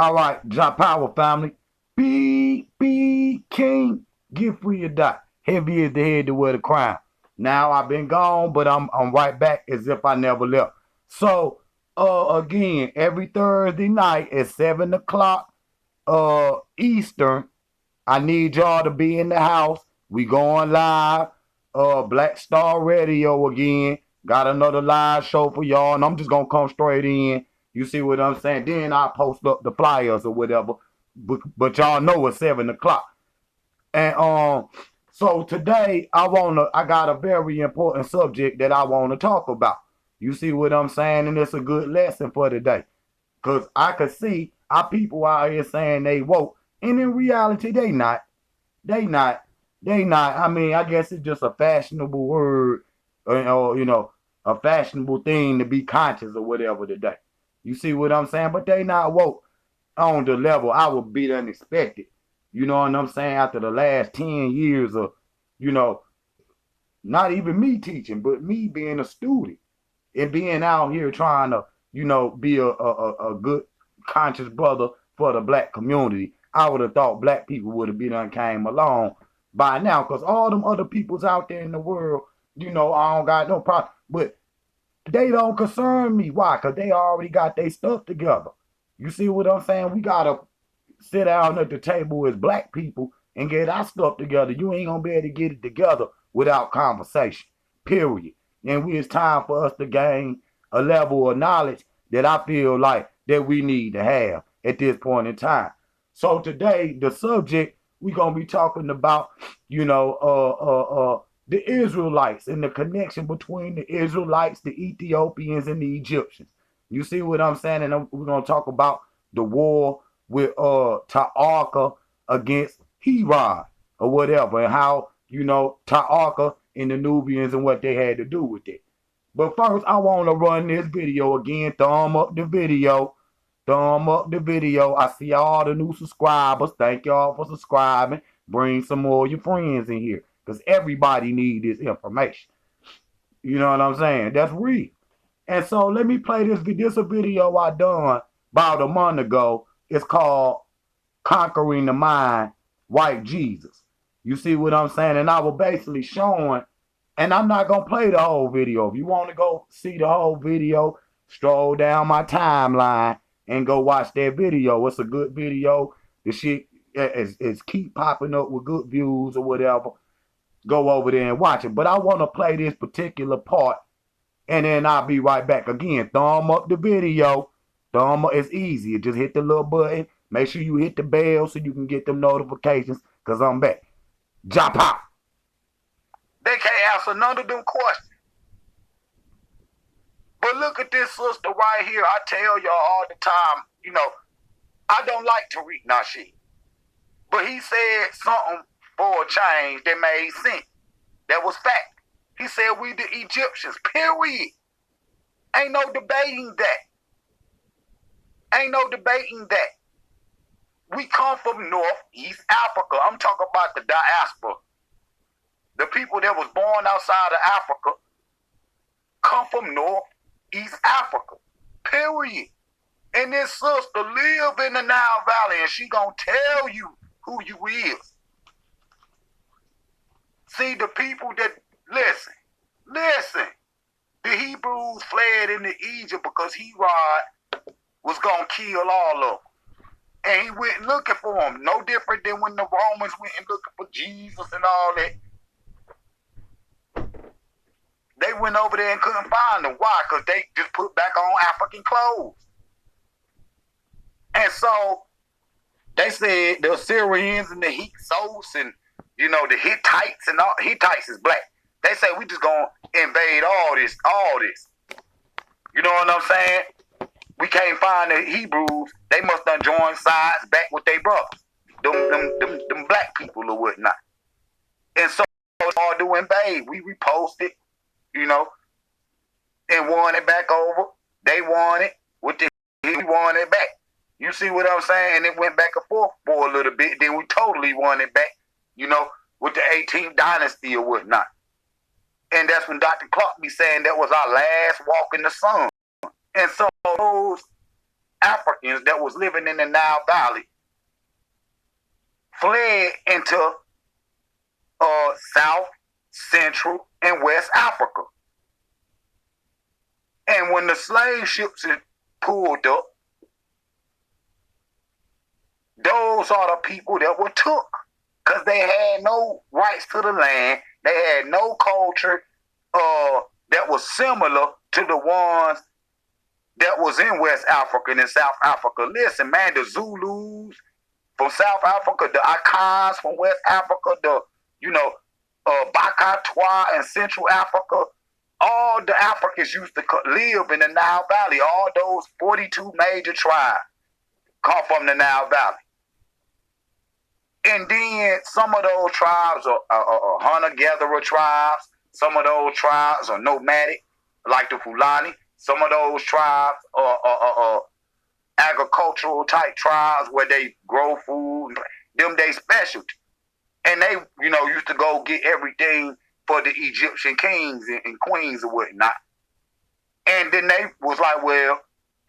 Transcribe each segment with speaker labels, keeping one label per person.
Speaker 1: All right, JAHPOWER family. Be king. Get free or die. Heavy is the head to wear the crown. Now I've been gone, but I'm right back as if I never left. So again, every Thursday night at 7 o'clock Eastern, I need y'all to be in the house. We going live. Black Star Radio again. Got another live show for y'all, and I'm just gonna come straight in. You see what I'm saying? Then I post up the flyers or whatever. But y'all know it's 7 o'clock. And so today I got a very important subject that I wanna talk about. You see what I'm saying? And it's a good lesson for today. Cause I could see our people out here saying they woke. And in reality, they not. They not. They not. I mean, I guess it's just a fashionable word, or a fashionable thing to be conscious or whatever today. You see what I'm saying? But they not woke on the level I would be unexpected. You know what I'm saying? After the last 10 years of, you know, not even me teaching, but me being a student and being out here trying to, be a good conscious brother for the black community. I would have thought black people would have been done came along by now, because all them other peoples out there in the world, I don't got no problem. But they don't concern me. Why? Because they already got their stuff together. You see what I'm saying? We got to sit down at the table as black people and get our stuff together. You ain't going to be able to get it together without conversation, period. And it's time for us to gain a level of knowledge that I feel like that we need to have at this point in time. So today, the subject we're going to be talking about, the Israelites and the connection between the Israelites, the Ethiopians, and the Egyptians. You see what I'm saying? And we're going to talk about the war with taharka against Herod or whatever, and how, taharka and the Nubians and what they had to do with it. But first, I want to run this video again. Thumb up the video. Thumb up the video. I see all the new subscribers. Thank y'all for subscribing. Bring some more of your friends in here, because everybody needs this information. You know what I'm saying? That's real. And so let me play this video. This is a video I done about a month ago. It's called Conquering the Mind, White Jesus. You see what I'm saying? And I was basically showing, and I'm not going to play the whole video. If you want to go see the whole video, stroll down my timeline and go watch that video. It's a good video. The shit is keep popping up with good views or whatever. Go over there and watch it. But I want to play this particular part, and then I'll be right back. Again, thumb up the video. Thumb up. It's easy. Just hit the little button. Make sure you hit the bell so you can get them notifications, because I'm back. JAHPOWER. They can't answer none of them questions. But look at this sister right here. I tell y'all all the time, I don't like Tariq Nasheed. But he said something for a change that made sense. That was fact. He said we the Egyptians, period. Ain't no debating that. Ain't no debating that. We come from Northeast Africa. I'm talking about the diaspora. The people that was born outside of Africa come from Northeast Africa, period. And this sister live in the Nile Valley, and she gonna tell you who you is. See, the people that, listen, the Hebrews fled into Egypt because Herod was gonna kill all of them. And he went looking for them, no different than when the Romans went and looking for Jesus and all that. They went over there and couldn't find them. Why? Because they just put back on African clothes. And so they said the Assyrians and the Hyksos and, the Hittites and all. Hittites is black. They say we just gonna invade all this. You know what I'm saying? We can't find the Hebrews. They must have joined sides back with their brothers. Them black people or whatnot. And so it's hard to invade. We reposted, and won it back over. They won it. We won it back. You see what I'm saying? And it went back and forth for a little bit. Then we totally won it back, with the 18th dynasty or whatnot. And that's when Dr. Clark be saying that was our last walk in the sun. And so those Africans Africans that was living in the Nile Valley fled into South, Central, and West Africa. And when the slave ships had pulled up, those are the people that were took, because they had no rights to the land. They had no culture that was similar to the ones that was in West Africa and in South Africa. Listen, man, the Zulus from South Africa, the Akans from West Africa, the, Bakatwa in Central Africa, all the Africans used to live in the Nile Valley. All those 42 major tribes come from the Nile Valley. And then some of those tribes are hunter-gatherer tribes. Some of those tribes are nomadic, like the Fulani. Some of those tribes are agricultural type tribes where they grow food. Them they specialty. And they, used to go get everything for the Egyptian kings and queens and whatnot. And then they was like, well,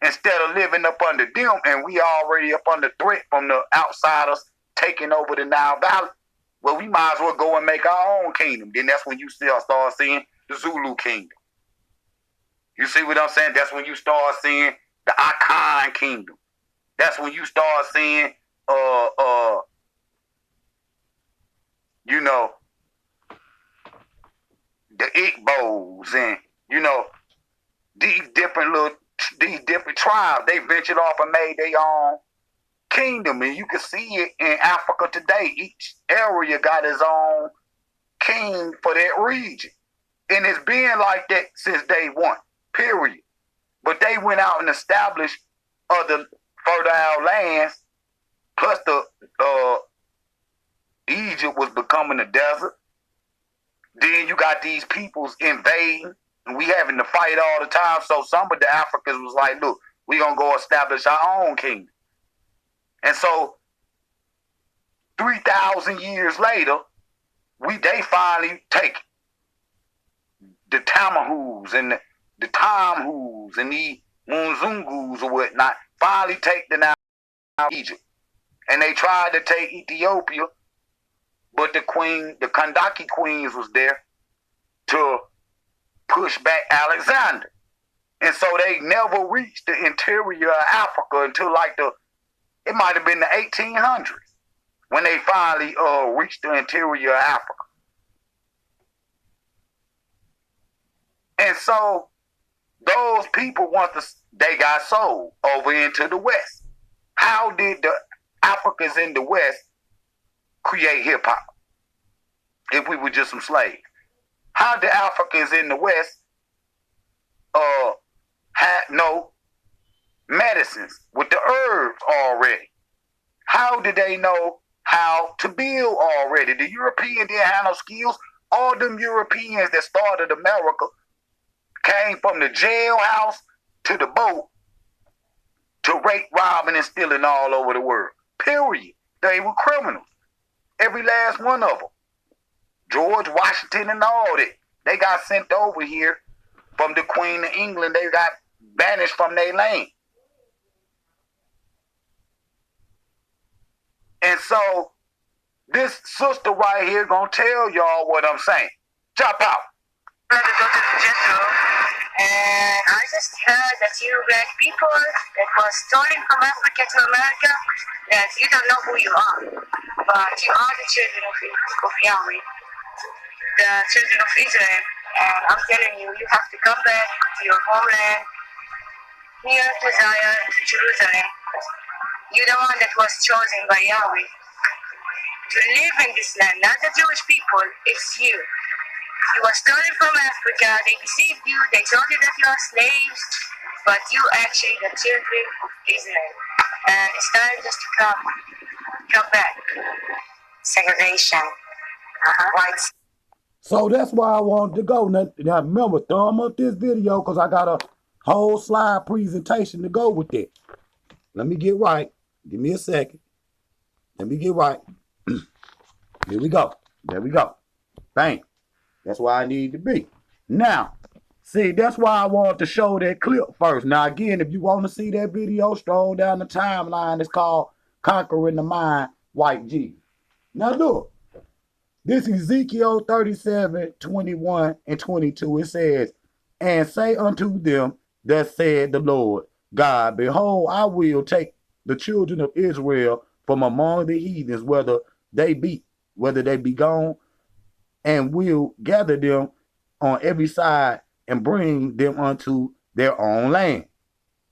Speaker 1: instead of living up under them, and we already up under threat from the outsiders taking over the Nile Valley, well, we might as well go and make our own kingdom. Then that's when you start seeing the Zulu kingdom. You see what I'm saying? That's when you start seeing the Akan kingdom. That's when you start seeing, the Igbos and, these different tribes. They ventured off and made their own kingdom. And you can see it in Africa today. Each area got its own king for that region. And it's been like that since day one, period. But they went out and established other fertile lands, plus Egypt was becoming a desert. Then you got these peoples invading, and we having to fight all the time. So some of the Africans was like, look, we gonna go establish our own kingdom. And so 3,000 years later, they finally take the Tamahus and the Tamhus and the Munzungus or whatnot, finally take the Nile Egypt. And they tried to take Ethiopia, but the Kandaki queens was there to push back Alexander. And so they never reached the interior of Africa until it might have been the 1800s when they finally reached the interior of Africa. And so those people, they got sold over into the West. How did the Africans in the West create hip-hop if we were just some slaves? How did Africans in the West had no medicines with the herbs already? How did they know how to build already? The Europeans didn't have no skills. All them Europeans that started America came from the jailhouse to the boat to rape, robbing, and stealing all over the world. Period. They were criminals. Every last one of them. George Washington and all that. They got sent over here from the Queen of England. They got banished from their land. And so this sister right here gonna tell y'all what I'm saying. Jump out.
Speaker 2: I had to go to the general, and I just heard that you black people that was stolen from Africa to America, that you don't know who you are, but you are the children of Yahweh, the children of Israel. And I'm telling you, you have to come back to your homeland, here to Zion, to Jerusalem. You're the one that was chosen by Yahweh to live in this land, not the Jewish people, it's you. You were stolen from Africa, they deceived you, they told you that you are slaves, but you actually the children of Israel. And it's time just to come back. Segregation. Whites.
Speaker 1: So that's why I wanted to go. Now remember, thumb up this video because I got a whole slide presentation to go with that. Let me get right. Give me a second. Let me get right. Here we go. There we go. Bang. That's where I need to be. Now, See, that's why I wanted to show that clip first. Now, again, if you want to see that video, scroll down the timeline. It's called Conquering the Mind, White Jesus. Now, look, this is Ezekiel 37:21-22. It says, and say unto them, that said the Lord God, behold, I will take the children of Israel from among the heathens, whether they be gone, and will gather them on every side and bring them unto their own land.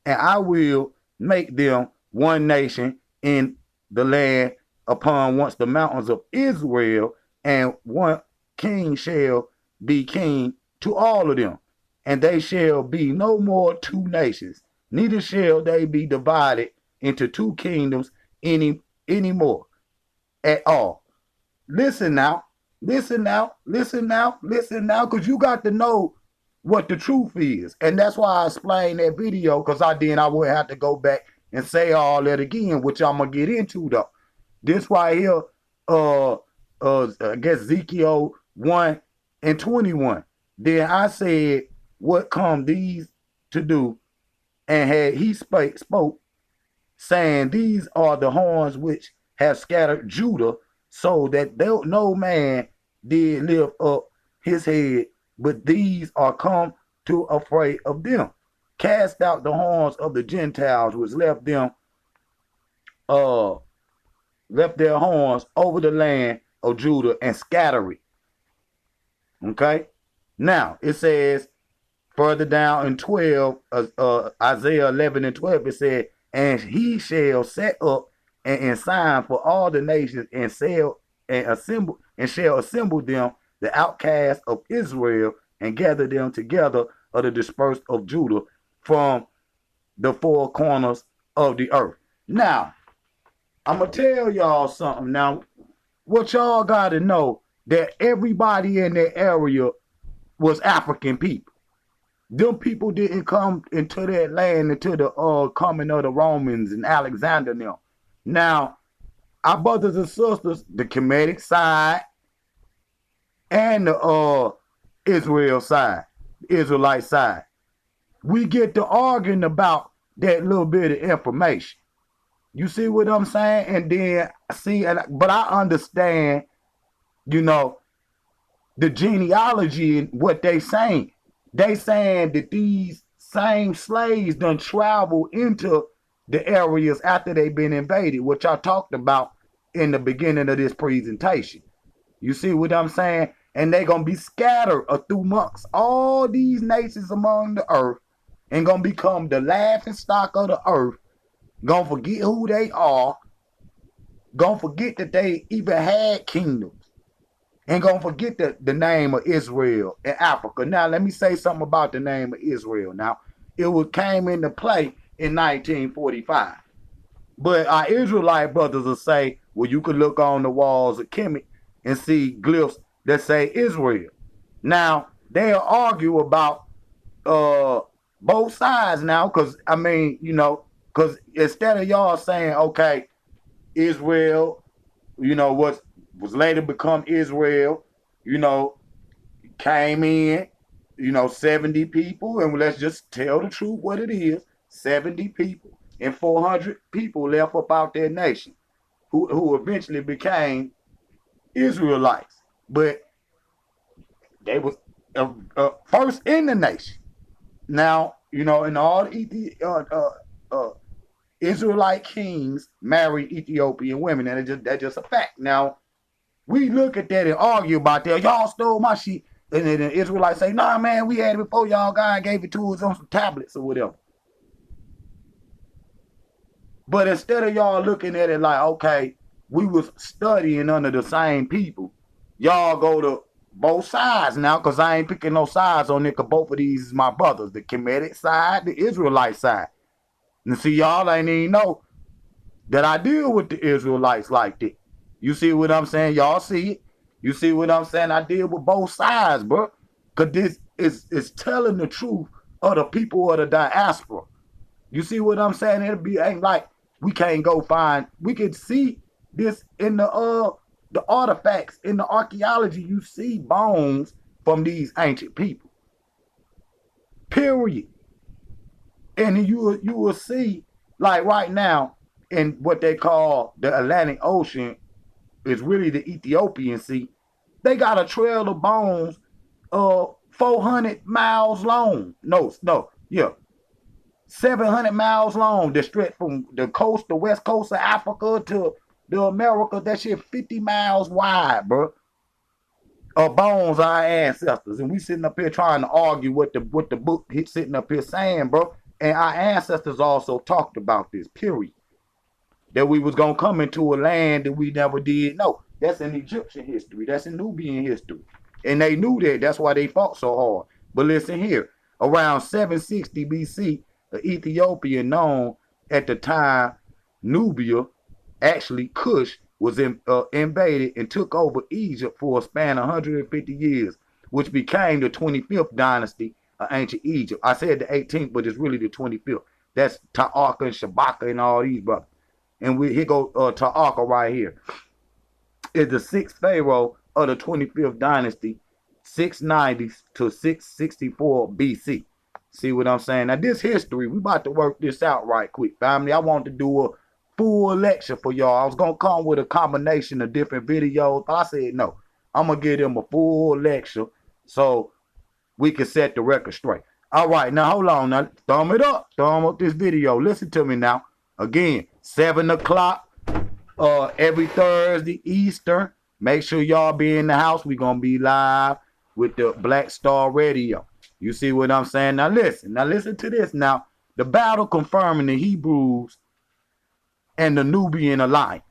Speaker 1: And I will make them one nation in the land upon once the mountains of Israel, and one king shall be king to all of them. And they shall be no more two nations, neither shall they be divided into two kingdoms any more at all. Listen now, because you got to know what the truth is. And that's why I explained that video, because I would have to go back and say all that again, which I'm going to get into though. This right here, I guess Ezekiel 1:21. Then I said, what come these to do? And had he spoke, saying, these are the horns which have scattered Judah, so that no man did lift up his head, but these are come to afraid of them. Cast out the horns of the Gentiles, which left their horns over the land of Judah and scatter it. Okay? Now, it says, further down in 12, Isaiah 11:12, it said, and he shall set up and sign for all the nations, and shall assemble them, the outcasts of Israel, and gather them together of the dispersed of Judah from the four corners of the earth. Now, I'm going to tell y'all something. Now, what y'all got to know, that everybody in that area was African people. Them people didn't come into that land until the coming of the Romans and Alexander now. Now, our brothers and sisters, the Kemetic side and the Israelite side, we get to arguing about that little bit of information. You see what I'm saying? And then but I understand, the genealogy and what they saying. They saying that these same slaves done travel into the areas after they've been invaded, which I talked about in the beginning of this presentation. You see what I'm saying? And they're going to be scattered through months. All these nations among the earth, and going to become the laughing stock of the earth, going to forget who they are, going to forget that they even had kingdoms, and going to forget the name of Israel and Africa. Now, let me say something about the name of Israel. Now, it came into play in 1945. But our Israelite brothers will say, well, you could look on the walls of Kemet and see glyphs that say Israel. Now, they'll argue about both sides now, because, because instead of y'all saying, okay, Israel, was later become Israel, came in, 70 people, and let's just tell the truth what it is, 70 people, and 400 people left up out their nation, who eventually became Israelites. But they was first in the nation. Now, and all Israelite kings married Ethiopian women, and that's just a fact. Now, we look at that and argue about that. Y'all stole my shit. And then the Israelites say, nah, man, we had it before y'all. God gave it to us on some tablets or whatever. But instead of y'all looking at it like, okay, we was studying under the same people, y'all go to both sides now, because I ain't picking no sides on it, because both of these is my brothers, the Kemetic side, the Israelite side. And see, y'all ain't even know that I deal with the Israelites like that. You see what I'm saying? Y'all see it? You see what I'm saying? I deal with both sides, bro. Because this is telling the truth of the people of the diaspora. You see what I'm saying? Ain't like we can't go find. We can see this in the artifacts, in the archaeology. You see bones from these ancient people. period. And you will see, like right now, in what they call the Atlantic Ocean, is really the Ethiopian Sea. They got a trail of bones 400 miles long. Yeah. 700 miles long that stretch from the coast, the west coast of Africa to the Americas. That shit 50 miles wide, bro. Of bones of our ancestors. And we sitting up here trying to argue what the book he's sitting up here saying, bro. And our ancestors also talked about this, period. That we was gonna come into a land that we never did know. That's in Egyptian history. That's in Nubian history. And they knew that. That's why they fought so hard. But listen here. Around 760 BC, the Ethiopian known at the time Nubia, actually Kush, was invaded and took over Egypt for a span of 150 years, which became the 25th dynasty of ancient Egypt. I said the 18th, but it's really the 25th. That's taharka and Shabaka and all these brothers. And here go taharka right here. Is the sixth pharaoh of the 25th dynasty, 690 to 664 BC. See what I'm saying? Now this history, we about to work this out right quick, family. I want to do a full lecture for y'all. I was going to come with a combination of different videos, but I said no. I'm going to give them a full lecture so we can set the record straight. All right, now hold on. Now thumb it up. Thumb up this video. Listen to me now. Again, 7 o'clock every Thursday Eastern. Make sure y'all be in the house. We're going to be live with the Black Star Radio. You see what I'm saying? Now listen to this now. The battle confirming the Hebrews and the Nubian alliance.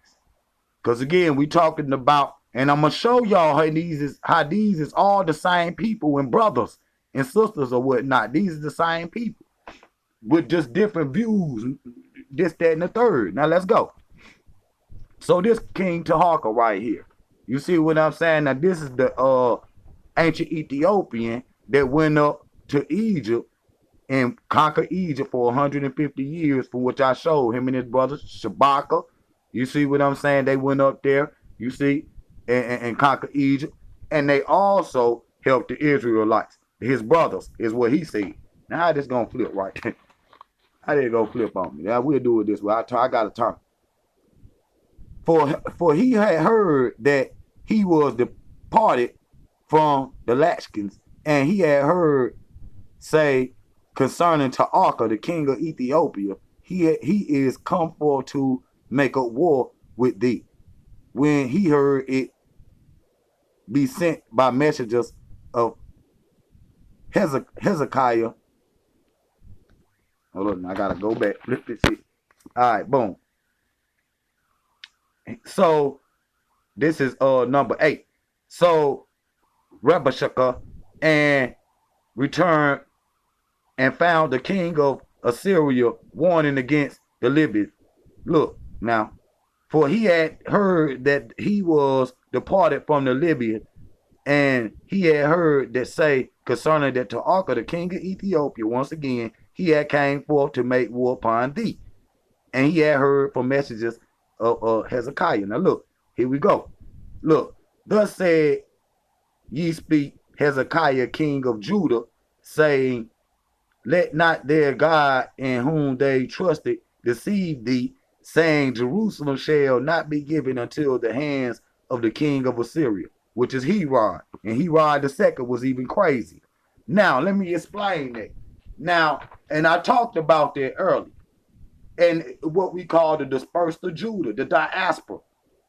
Speaker 1: Because again, we talking about, and I'm going to show y'all how these is all the same people and brothers and sisters or whatnot. These are the same people with just different views, this, that, and the third. Now let's go. So this King Taharka right here. You see what I'm saying? Now this is the ancient Ethiopian that went up to Egypt and conquered Egypt for 150 years, for which I showed him and his brother Shabaka. You see what I'm saying? They went up there, you see, and conquered Egypt. And they also helped the Israelites. His brothers is what he said. Now how this gonna flip right there? How did it go flip on me? Now we'll do it this way. I got to turn. For he had heard that he was departed from the Latchkins, and he had heard say concerning Taharka, the king of Ethiopia, he is come for to make a war with thee. When he heard it be sent by messengers of Hezekiah. Hold on, I gotta go back. Flip this shit. All right, boom. So this is number 8. So Rebashaka and returned and found the king of Assyria warning against the Libyans. Look now, for he had heard that he was departed from the Libya, and he had heard that say concerning that Taharka, the king of Ethiopia, once again, he had came forth to make war upon thee. And he had heard from messages of Hezekiah. Now look, here we go. Look, thus said ye speak Hezekiah, king of Judah, saying, let not their God in whom they trusted deceive thee, saying, Jerusalem shall not be given until the hands of the king of Assyria, which is Herod. And Herod II was even crazy. Now, let me explain that. Now, and I talked about that earlier. And what we call the dispersed of Judah, the diaspora.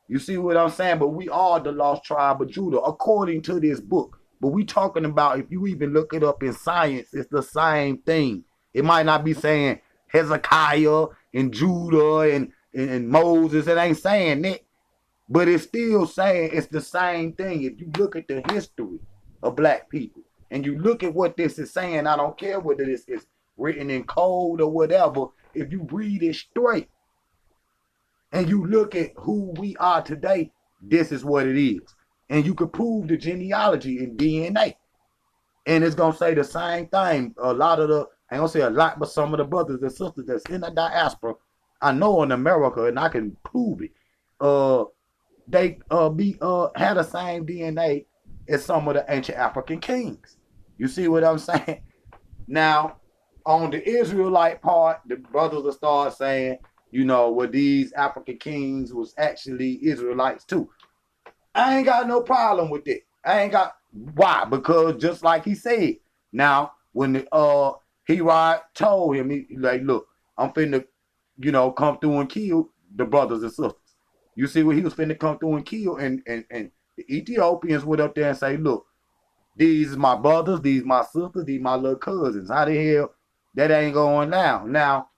Speaker 1: You see what I'm saying? But we are the lost tribe of Judah, according to this book. But we talking about, if you even look it up in science, it's the same thing. It might not be saying Hezekiah and Judah and Moses. It ain't saying that. But it's still saying it's the same thing. If you look at the history of black people and you look at what this is saying, I don't care whether this is written in code or whatever, if you read it straight and you look at who we are today, this is what it is. And you can prove the genealogy in DNA. And it's going to say the same thing. A lot of the, I ain't going to say a lot, but some of the brothers and sisters that's in the diaspora, I know in America, and I can prove it, they had the same DNA as some of the ancient African kings. You see what I'm saying? Now, on the Israelite part, the brothers will start saying, well, these African kings was actually Israelites too. I ain't got no problem with it. Why? Because just like he said, now when the Herod told him, he like, look, I'm finna, come through and kill the brothers and sisters. You see what he was finna come through and kill, and the Ethiopians went up there and say, look, these is my brothers, these my sisters, these my little cousins. How the hell that ain't going down? Now,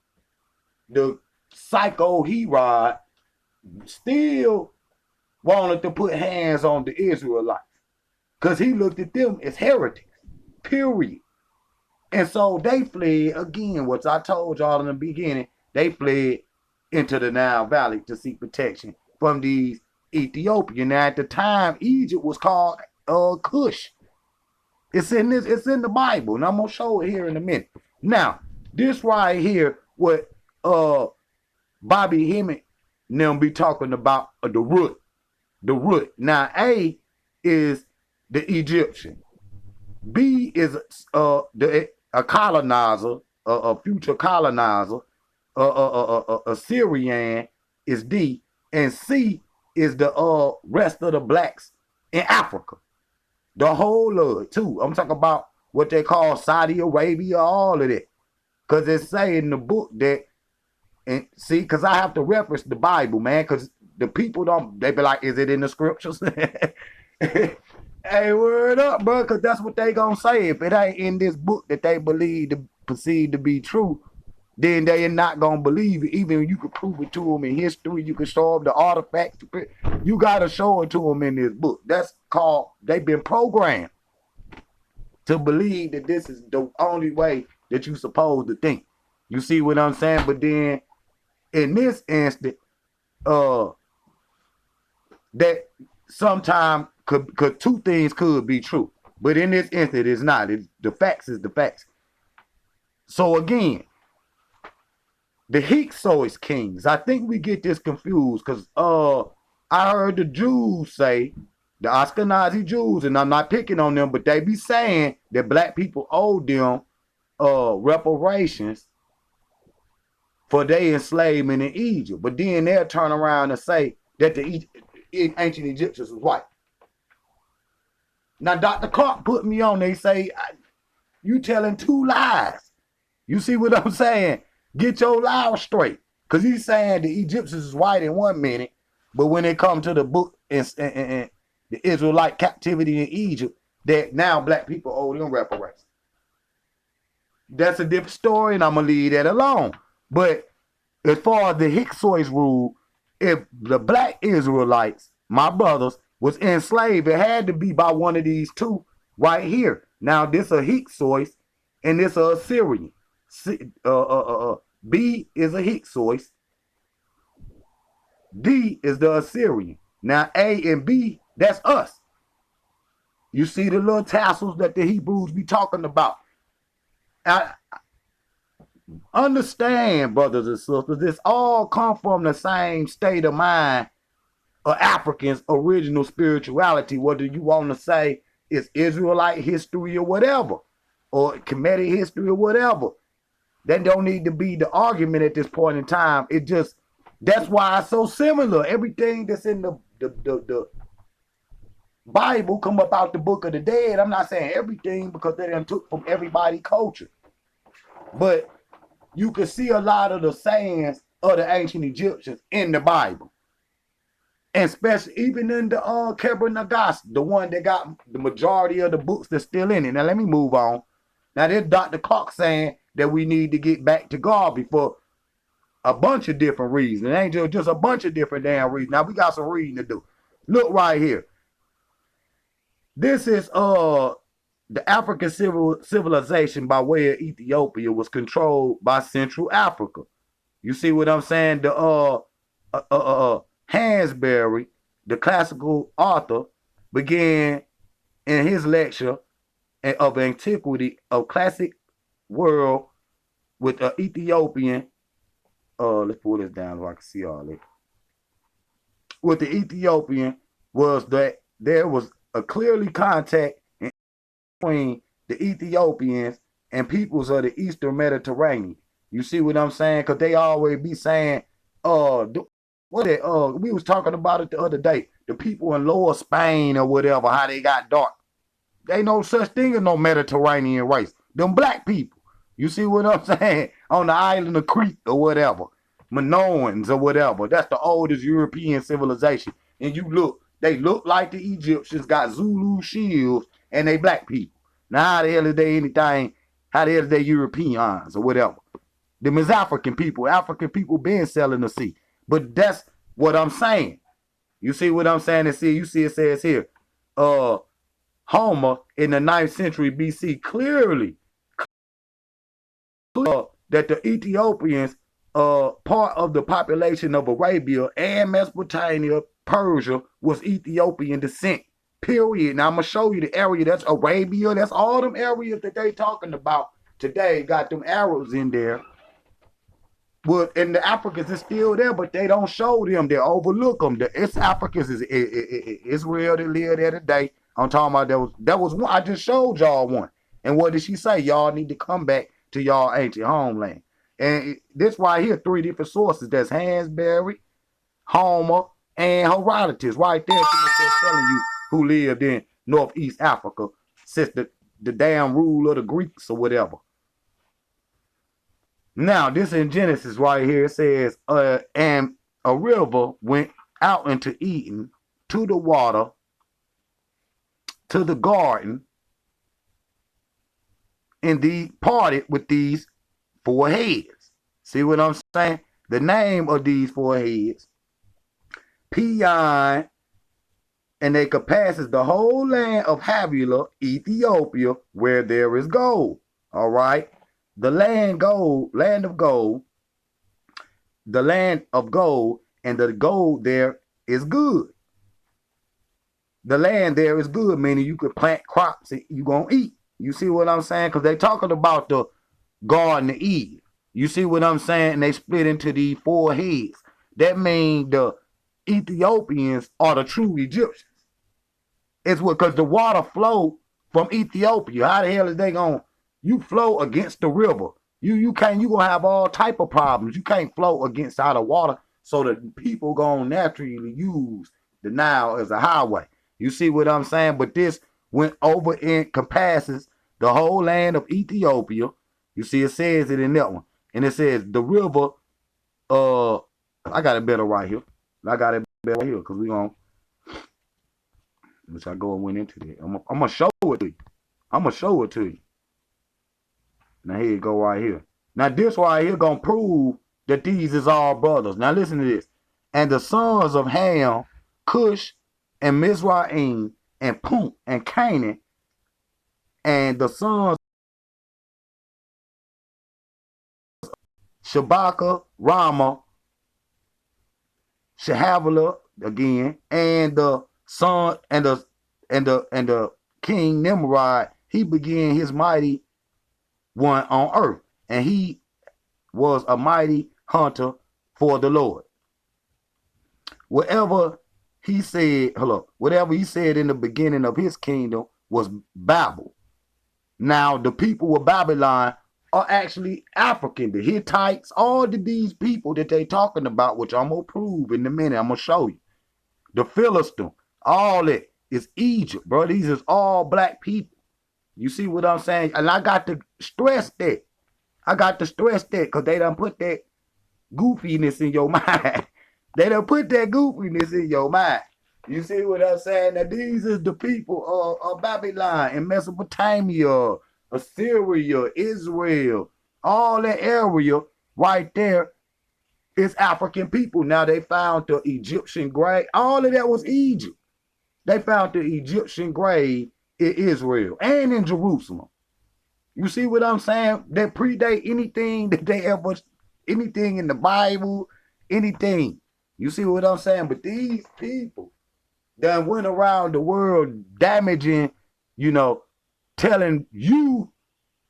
Speaker 1: the psycho Herod still wanted to put hands on the Israelites because he looked at them as heretics, period. And so they fled again, which I told y'all in the beginning, they fled into the Nile Valley to seek protection from these Ethiopians. Now, at the time, Egypt was called Cush. It's in the Bible, and I'm gonna show it here in a minute. Now, this right here, what Bobby Hemmett now be talking about the root. The root. Now, A is the Egyptian. B is a colonizer, a future colonizer. Assyrian is D, and C is the rest of the blacks in Africa. The whole of it too. I'm talking about what they call Saudi Arabia, all of that. Because it say in the book that, and see, because I have to reference the Bible, man, because the people they be like, is it in the scriptures? Hey, word up, bro, because that's what they gonna say. If it ain't in this book that they perceive to be true, then they are not gonna believe it. Even if you could prove it to them in history, you can show them the artifacts. You gotta show it to them in this book. That's called, they've been programmed to believe that this is the only way that you're supposed to think. You see what I'm saying? But then in this instant, that sometimes could two things could be true. But in this instant, it's not. The facts is the facts. So again, the Hyksos kings, I think we get this confused because I heard the Jews say, the Ashkenazi Jews, and I'm not picking on them, but they be saying that black people owe them reparations for their enslavement in Egypt. But then they'll turn around and say that the ancient Egyptians was white. Now, Dr. Clark put me on, they say, you telling two lies. You see what I'm saying? Get your lies straight. Because he's saying the Egyptians is white in 1 minute, but when it comes to the book and the Israelite captivity in Egypt, that now black people owe them reparations. That's a different story, and I'm going to leave that alone. But as far as the Hyksos rule, if the black Israelites, my brothers, was enslaved, it had to be by one of these two right here. Now, this a Hyksos, and this a Assyrian. B is a Hyksos. D is the Assyrian. Now, A and B, that's us. You see the little tassels that the Hebrews be talking about. I understand, brothers and sisters, this all come from the same state of mind of Africans' original spirituality, whether you want to say it's Israelite history or whatever, or Kemetic history or whatever. That don't need to be the argument at this point in time. It just, that's why it's so similar. Everything that's in the Bible come up out the Book of the Dead. I'm not saying everything because they done took from everybody's culture. But you can see a lot of the sayings of the ancient Egyptians in the Bible. And especially even in the Keber Nagas, the one that got the majority of the books that's still in it. Now let me move on. Now there's Dr. Clark saying that we need to get back to God before a bunch of different reasons. It ain't just a bunch of different damn reasons. Now we got some reading to do. Look right here. This is the African civilization by way of Ethiopia was controlled by Central Africa. You see what I'm saying? The Hansberry, the classical author, began in his lecture of antiquity of classic world with an Ethiopian. Let's pull this down so I can see all it. With the Ethiopian was that there was a clearly contact between the Ethiopians and peoples of the Eastern Mediterranean. You see what I'm saying? Because they always be saying, we was talking about it the other day. The people in Lower Spain or whatever, how they got dark. They no such thing as no Mediterranean race. Them black people. You see what I'm saying? On the island of Crete or whatever. Minoans or whatever. That's the oldest European civilization. And you look, they look like the Egyptians, got Zulu shields, and they black people. Now how the hell is they anything? How the hell is they Europeans or whatever? Them is African people. African people been selling the sea. But that's what I'm saying. You see what I'm saying? You see it says here, Homer in the 9th century BC clearly that the Ethiopians part of the population of Arabia and Mesopotamia, Persia, was Ethiopian descent. Period. Now I'm gonna show you the area. That's Arabia. That's all them areas that they talking about today. Got them Arabs in there. But and the Africans is still there, but they don't show them. They overlook them. It's Africans is Israel that live there today. I'm talking about that was one. I just showed y'all one. And what did she say? Y'all need to come back to y'all ancient homeland. And this right here, 3 different sources. That's Hansberry, Homer, and Herodotus. Right there, telling you who lived in Northeast Africa since the damn rule of the Greeks or whatever. Now, this in Genesis right here, it says, and a river went out into Eden, to the water, to the garden, and they parted with these 4 heads. See what I'm saying? The name of these 4 heads, Peon, and they compasses the whole land of Havilah, Ethiopia, where there is gold. All right? The land of gold, and the gold there is good. The land there is good, meaning you could plant crops and you're going to eat. You see what I'm saying? Because they talking about the Garden of Eve. You see what I'm saying? And they split into these 4 heads. That means the Ethiopians are the true Egyptians. It's because the water flow from Ethiopia. How the hell is they going to? You flow against the river. You gonna have all type of problems. You can't flow against out of water. So the people gonna naturally use the Nile as a highway. You see what I'm saying? But this went over and compasses the whole land of Ethiopia. You see, it says it in that one. And it says the river, I got it better right here. Because we gonna, which I go and went into that. I'm gonna show it to you. Now here you go right here. Now this right here gonna prove that these is all brothers. Now listen to this. And the sons of Ham, Cush, and Mizraim, and Punt, and Canaan, and the sons Shabaka, Rama, Shahavala again, and the son and the king Nimrod, he began his mighty one on earth, and he was a mighty hunter for the Lord. Whatever he said in the beginning of his kingdom was Babel. Now the people of Babylon are actually African. The Hittites, all of these people that they talking about, which I'm gonna prove in a minute, I'm gonna show you. The Philistine, all that is Egypt, bro. These is all black people. You see what I'm saying? And I got to stress that. Because they done put that goofiness in your mind. You see what I'm saying? Now these is the people of Babylon and Mesopotamia, Assyria, Israel, all that area right there is African people. Now they found the Egyptian grave. All of that was Egypt. They found the Egyptian grave in Israel and in Jerusalem. You see what I'm saying? That predate anything that they ever, anything in the Bible, anything. You see what I'm saying? But these people that went around the world damaging, telling you,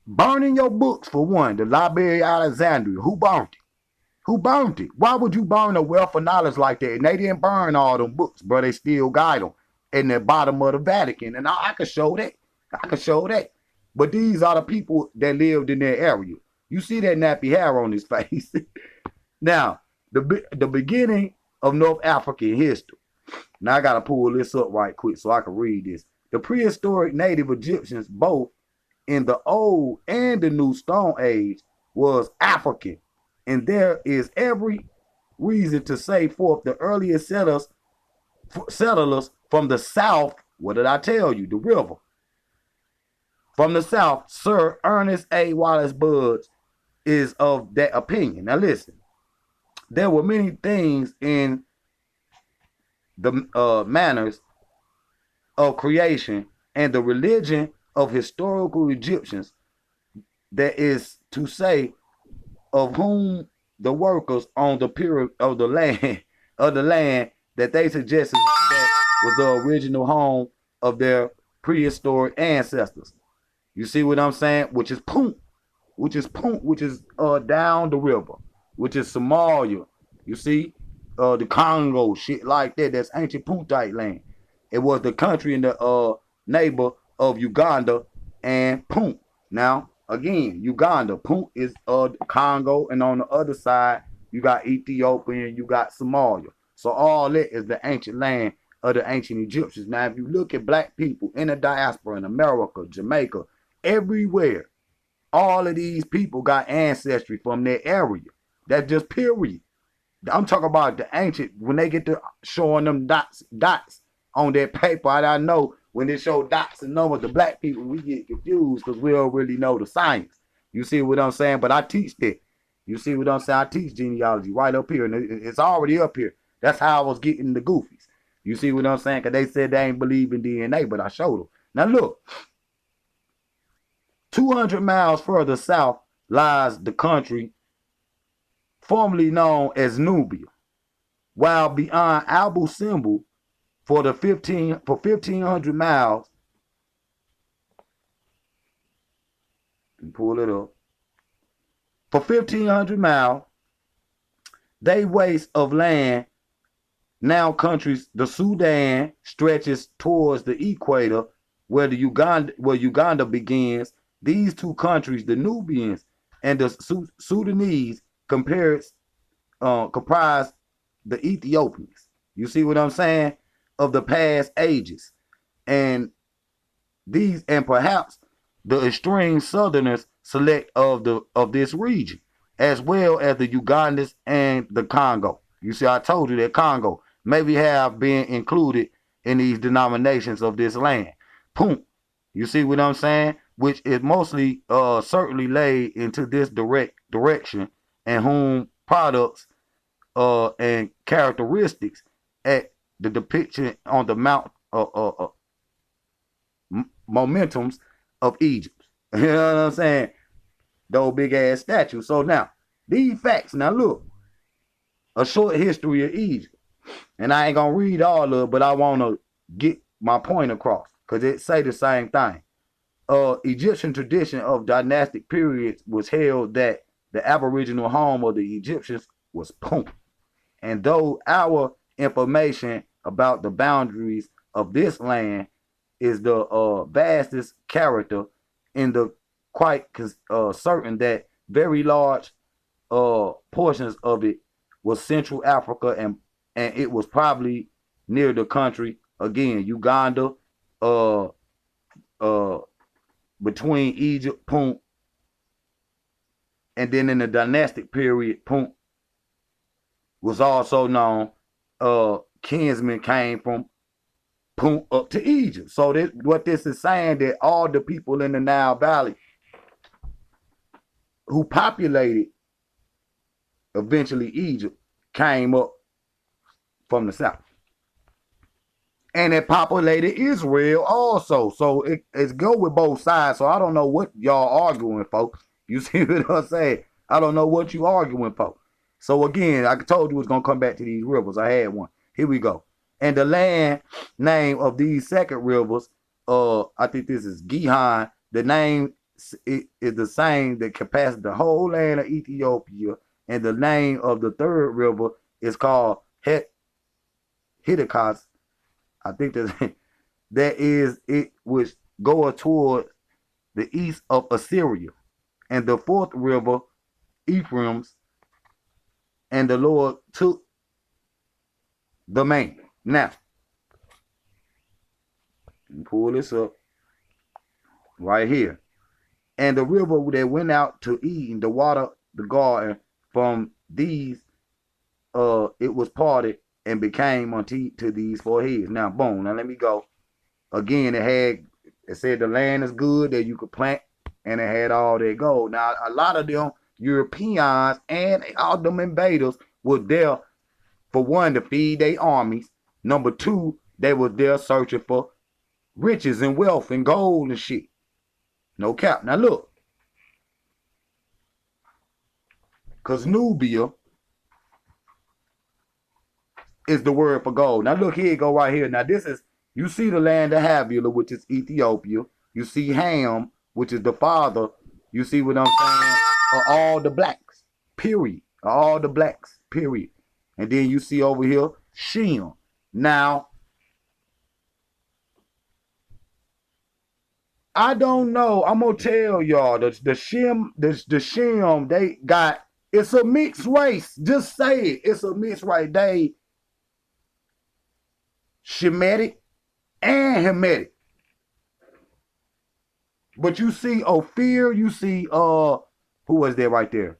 Speaker 1: burning your books for one, the Library of Alexandria. Who burned it? Why would you burn a wealth of knowledge like that? And they didn't burn all them books, bro. They still got them in the bottom of the Vatican. And I can show that. But these are the people that lived in their area. You see that nappy hair on his face. Now, the beginning of North African history. Now I gotta pull this up right quick so I can read this. The prehistoric native Egyptians, both in the Old and the New Stone Age, was African, and there is every reason to say forth the earliest settlers from the south. What did I tell you? The river. From the south, Sir Ernest A. Wallace Budge is of that opinion. Now listen, there were many things in the manners of creation and the religion of historical Egyptians, that is to say, of whom the workers on the period of the land that they suggested that was the original home of their prehistoric ancestors. You see what I'm saying? Which is Punt, which is down the river, which is Somalia. You see, the Congo, shit like that. That's ancient Puntite land. It was the country in the neighbor of Uganda and Punt. Now, again, Uganda, Punt is Congo, and on the other side, you got Ethiopia and you got Somalia. So all that is the ancient land of the ancient Egyptians. Now, if you look at black people in the diaspora in America, Jamaica, everywhere, all of these people got ancestry from their area. That's just period. I'm talking about the ancient, when they get to showing them dots on their paper. I know when they show dots and numbers, the black people, we get confused because we don't really know the science. You see what I'm saying? But I teach that. You see what I'm saying? I teach genealogy right up here, and it's already up here. That's how I was getting the goofies. You see what I'm saying? Because they said they ain't believe in DNA, but I showed them. Now look, 200 miles further south lies the country formerly known as Nubia, while beyond Abu Simbel for 1,500 miles, pull it up, for 1,500 miles, they waste of land. Now countries, the Sudan stretches towards the equator, where Uganda begins. These two countries, the Nubians and the Sudanese, comprise the Ethiopians. You see what I'm saying? Of the past ages, and perhaps the extreme southerners select of this region, as well as the Ugandans and the Congo. You see, I told you that Congo maybe have been included in these denominations of this land. Punt. You see what I'm saying? Which is mostly certainly laid into this direction, and whom products and characteristics at the depiction on the momentums of Egypt. You know what I'm saying? Those big ass statues. So now, these facts. Now look, a short history of Egypt. And I ain't gonna read all of it, but I wanna get my point across, because it say the same thing. Egyptian tradition of dynastic periods was held that the aboriginal home of the Egyptians was Punt. And though our information about the boundaries of this land is the vastest character, in the quite certain that very large portions of it was Central Africa, and it was probably near the country, again, Uganda, between Egypt, Punt, and then in the dynastic period, Punt was also known. Kinsmen came from Punt up to Egypt. So what this is saying, that all the people in the Nile Valley who populated eventually Egypt came up from the south. And it populated Israel also. So it's go with both sides. So I don't know what y'all arguing, folks. You see what I'm saying? I don't know what you arguing for. So again, I told you it's going to come back to these rivers. I had one. Here we go. And the land name of these second rivers, I think this is Gihon. The name is the same that passes the whole land of Ethiopia. And the name of the third river is called Hittikas. I think that is it, which goes toward the east of Assyria, and the fourth river Ephraim's, and the Lord took the main. Now, pull this up right here. And the river that went out to Eden, the water, the garden, from these, it was parted and became unto to these four heads. Now, boom. Now let me go. Again, it said the land is good that you could plant, and it had all that gold. Now, a lot of them Europeans and all them invaders were there, for one, to feed their armies. Number two, they were there searching for riches and wealth and gold and shit. No cap. Now look, because Nubia is the word for gold. Now look, here you go right here. Now this is, you see the land of Havilah, which is Ethiopia. You see Ham, which is the father. You see what I'm saying? Of all the blacks, period. All the blacks, period. And then you see over here, Shem. Now, I don't know. I'm gonna tell y'all the Shem, they got, it's a mixed race. Just say it. It's a mixed race. They Shemitic and Hamitic. But you see Ophir, you see who was there right there?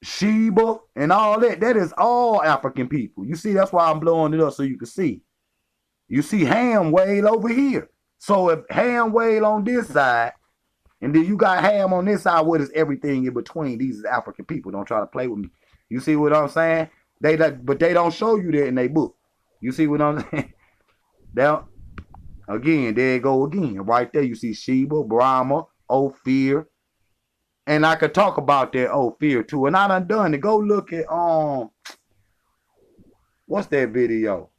Speaker 1: Sheba and all that. That is all African people. You see, that's why I'm blowing it up so you can see. You see Ham Whale over here. So if Ham Whale on this side, and then you got Ham on this side, what is everything in between? These is African people. Don't try to play with me. You see what I'm saying? But they don't show you that in their book. You see what I'm saying? Now, again, there you go again. Right there, you see Sheba, Brahma, Ophir. And I could talk about that Ophir too. And I done it. Go look at what's that video?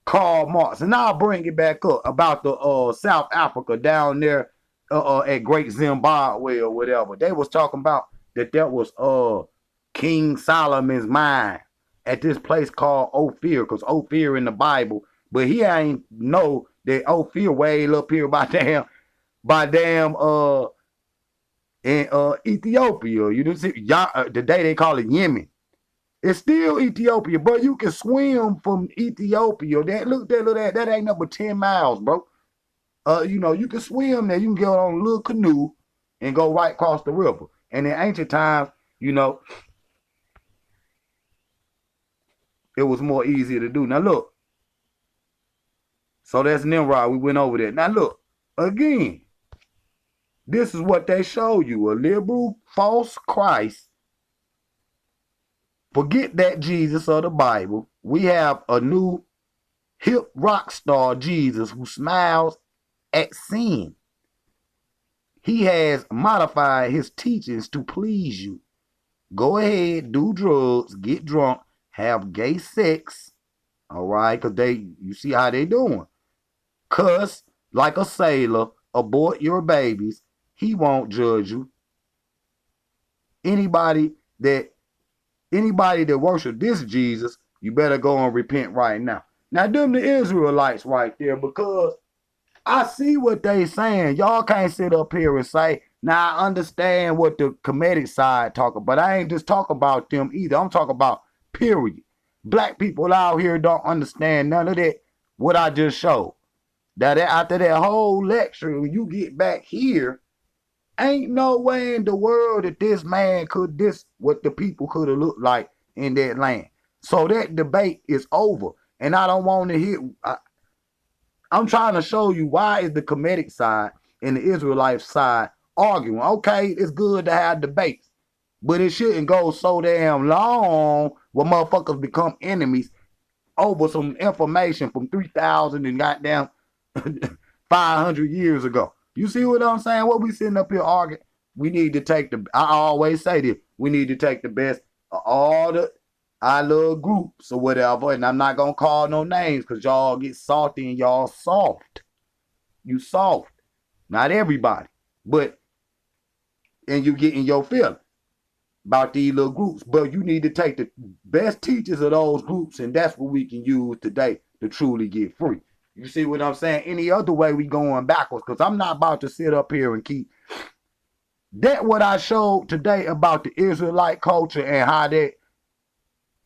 Speaker 1: Karl Marx. And I'll bring it back up about the South Africa down there at Great Zimbabwe or whatever. They was talking about that was King Solomon's mine at this place called Ophir, because Ophir in the Bible, but he ain't know that Ophir way up here by damn in Ethiopia. You know, today they call it Yemen. It's still Ethiopia, but you can swim from Ethiopia. That ain't number 10 miles, bro. You know, you can swim there. You can get on a little canoe and go right across the river. And in ancient times, you know, it was more easier to do. Now look. So that's Nimrod. We went over that. Now look, again, this is what they show you. A liberal false Christ. Forget that Jesus of the Bible. We have a new hip rock star Jesus who smiles at sin. He has modified his teachings to please you. Go ahead, do drugs, get drunk, have gay sex. All right, because you see how they doing. Cuss like a sailor, abort your babies. He won't judge you. Anybody that worship this Jesus, you better go and repent right now. Now, them the Israelites right there, because I see what they saying. Y'all can't sit up here and say, now I understand what the Kemetic side talking, but I ain't just talking about them either. I'm talking about period. Black people out here don't understand none of that, what I just showed. That after that whole lecture, when you get back here, ain't no way in the world that this man what the people could have looked like in that land. So that debate is over. And I don't want to hear, I'm trying to show you why is the Kemetic side and the Israelite side arguing. Okay, it's good to have debates, but it shouldn't go so damn long where motherfuckers become enemies over some information from 3,000 and goddamn 500 years ago. You see what I'm saying? What we sitting up here arguing? We need to take I always say this, we need to take the best of all our little groups or whatever, and I'm not going to call no names because y'all get salty and y'all soft. You soft. Not everybody, but, and you get in your feelings about these little groups, but you need to take the best teachers of those groups, and that's what we can use today to truly get free. You see what I'm saying? Any other way we going backwards, because I'm not about to sit up here and keep that what I showed today about the Israelite culture and how that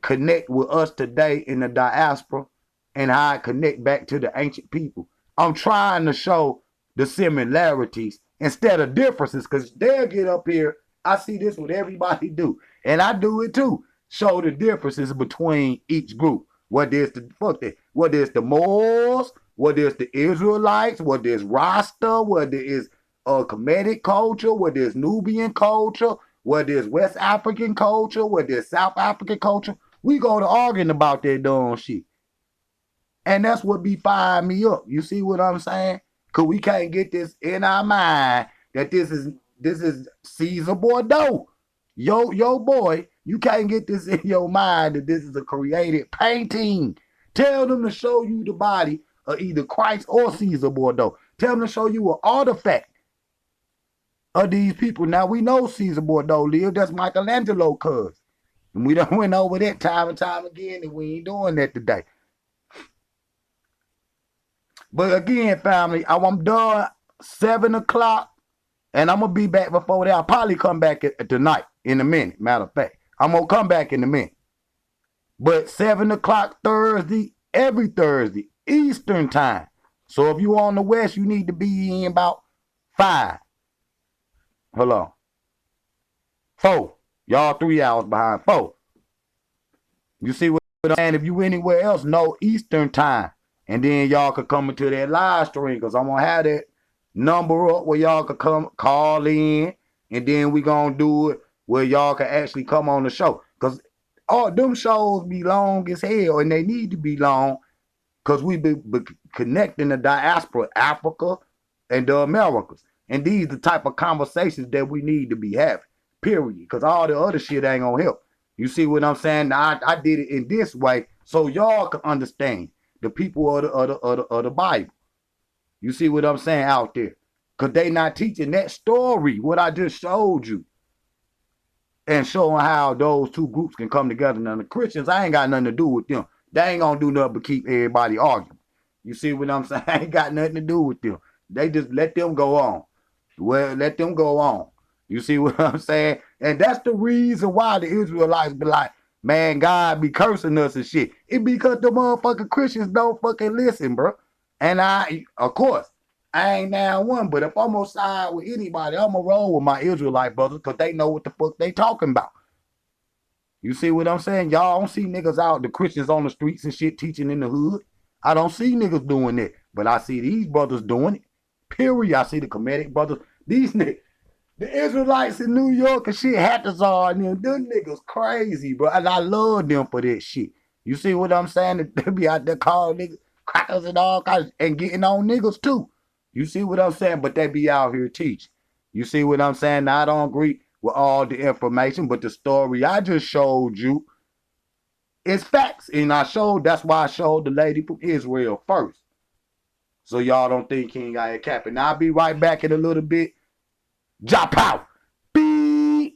Speaker 1: connect with us today in the diaspora and how it connect back to the ancient people. I'm trying to show the similarities instead of differences, because they'll get up here. I see this what everybody do, and I do it too. Show the differences between each group. What is the fuck that? What is the Moors? What is the Israelites? What is Rasta? What is Kemetic culture? What is Nubian culture? What is West African culture? What is South African culture? We go to arguing about that dumb shit. And that's what be firing me up. You see what I'm saying? Cause we can't get this in our mind that this is Caesar Bordeaux. Yo boy, you can't get this in your mind that this is a created painting. Tell them to show you the body of either Christ or Caesar Bordeaux. Tell them to show you an artifact of these people. Now we know Caesar Bordeaux lived. That's Michelangelo cuz. And we done went over that time and time again, and we ain't doing that today. But again, family, I'm done 7 o'clock, and I'm going to be back before that. I'll probably come back tonight in a minute, matter of fact. I'm going to come back in a minute. But 7 o'clock Thursday, every Thursday, Eastern time. So if you on the West, you need to be in about 5. Hold on. 4. Y'all 3 hours behind 4. You see what I'm saying? If you anywhere else, no Eastern time. And then y'all could come into that live stream, because I'm going to have that number up where y'all could come call in. And then we going to do it where y'all can actually come on the show. Because all them shows be long as hell, and they need to be long, because we be connecting the diaspora, Africa and the Americas. And these are the type of conversations that we need to be having, period. Because all the other shit ain't going to help. You see what I'm saying? I did it in this way so y'all can understand the people of the Bible. You see what I'm saying out there? Because they not teaching that story, what I just showed you. And showing how those two groups can come together. Now, the Christians, I ain't got nothing to do with them. They ain't going to do nothing but keep everybody arguing. You see what I'm saying? I ain't got nothing to do with them. They just let them go on. Well, let them go on. You see what I'm saying? And that's the reason why the Israelites be like, man, God be cursing us and shit. It because the motherfucking Christians don't fucking listen, bro. And of course, I ain't now one, but if I'm gonna side with anybody, I'm gonna roll with my Israelite brothers, because they know what the fuck they talking about. You see what I'm saying? Y'all don't see niggas out, the Christians on the streets and shit teaching in the hood. I don't see niggas doing that, but I see these brothers doing it. Period. I see the Kemetic brothers. These niggas. The Israelites in New York and shit, Hattazar and them niggas crazy, bro. And I love them for that shit. You see what I'm saying? They be out there calling niggas crackers and all kinds and getting on niggas too. You see what I'm saying? But they be out here teaching. You see what I'm saying? Now, I don't agree with all the information, but the story I just showed you is facts. And that's why I showed the lady from Israel first. So y'all don't think he ain't got a cap. And I'll be right back in a little bit. JAHPOWER. Be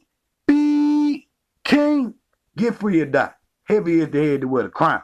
Speaker 1: king. Get free or die. Heavy is the head to wear the crown.